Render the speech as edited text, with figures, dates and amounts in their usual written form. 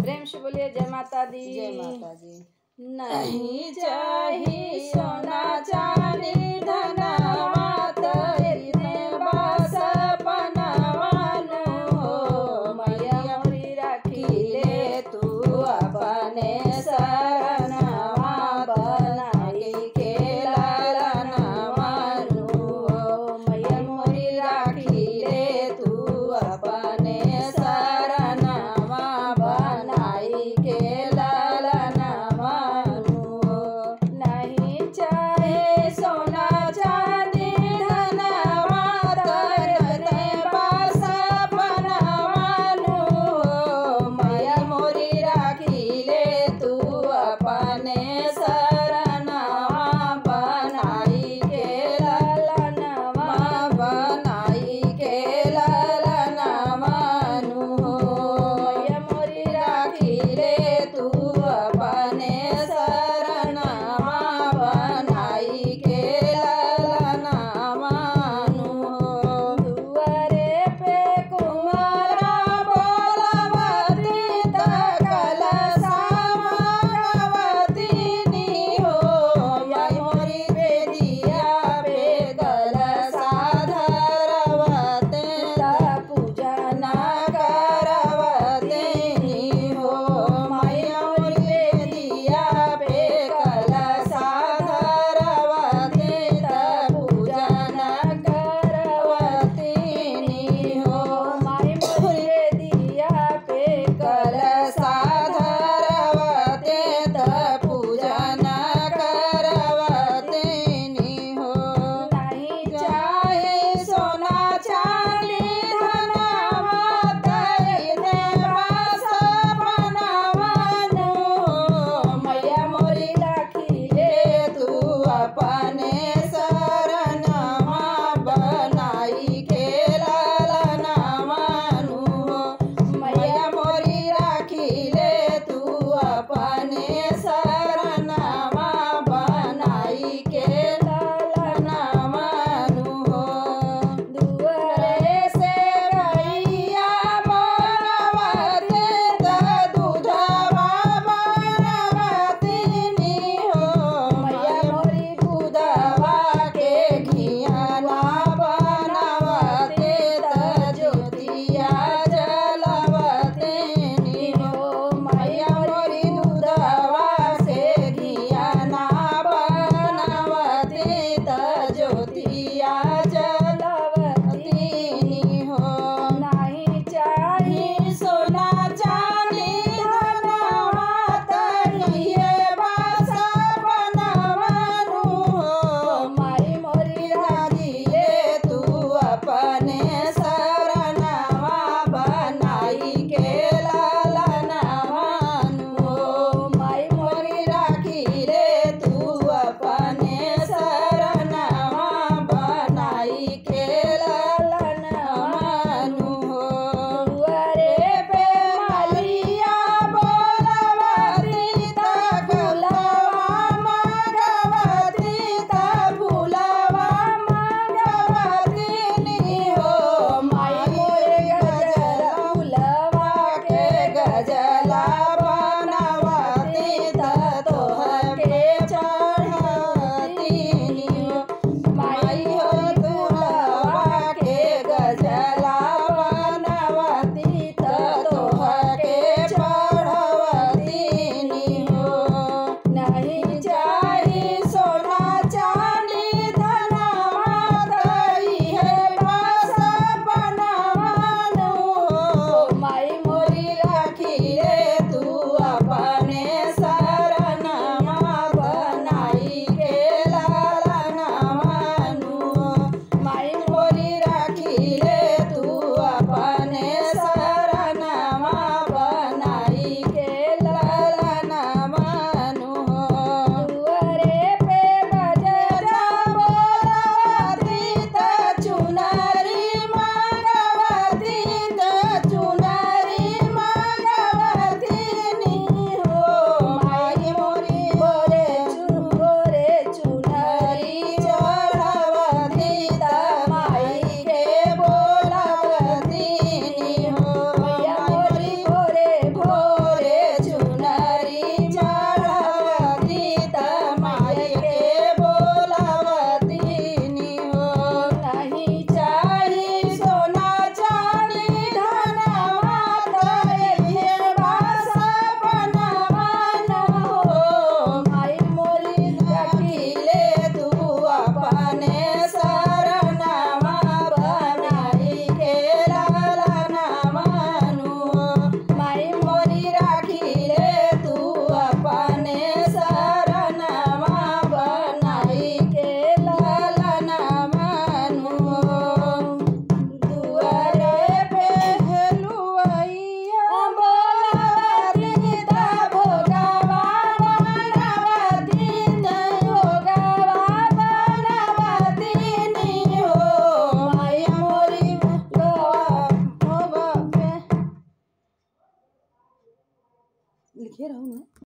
प्रेम से बोलिए जय माता दी। जय माता दी। नहीं चाही सोना चांदी धनवा तोरी बस पनवानु हो। मैया मोरी राखी ले तू अपने शरणवा बनाई के लालनवानु हो। मैया मोरी राखी ले तू अपने शरणवा बनाई के लालनवानु हो। नहीं चाहे सोना चांदी धनवा तोरे बस पनवानु हो। मैया मोरी राखी ले तू अपने शरणवा बनाई के लालनवा बनाई के लालनवानु हो। मैया मोरी राखी ले तू अपने शरणवा बनाई के लालनवानु हो। दुआरे पे कुमारा बोलवती तकल सामगवतीनी हो। मैया मोरी बेदिया पे कलशा धरवते पूजन करवतेनी हो। मैया मोरी बेदिया पे कलशा धरवते पूजन करवतेनी हो। माई मोरी बेदिया पे कलशा धरवते पूजन करवतेनी हो। नहीं चाहे सोना चांदी धनवा तोरे बस पनवानु हो। मैया मोरी राखी ले तू अपने शरणवा बनाई के लालनवानु हो। मैया मोरी राखी ले तू अपने शरणवा बनाई के लालनवानु हो। दुआरे से गैया बोलवते दूधवा बनवतीनी हो। मैया मोरी दूधवा के घियाना बनवते ज्योतिया जलवतेनी हो। मैया मोरी दूधवा से घियाना बनवते ज्योतिया जलवतेनी हो। नहीं चाही सोना चांदी धनवा तोरे बस पनवानु हो। माई मोरी राखी ले तू अपने शरणवा बनाई के लालनवानु हो। माई मोरी राखी ले तू अपने शरणवा बनाई के लालनवानु हो। दुआरे पे मालिया बोलवती फूलवा मंगवती फूलवा मंगवतीनी हो। माई मोरे गजला फूलवा के गजला बनवती तोहके चढ़वतीनी हो। माई हो फूलवा के गजला बनवती तोहके चढ़वतीनी हो। नहीं चाही सोना चांदी धनवा तोरे बस पनवानु हो। माई मोरी राखी ले तू लिखे रहो ना।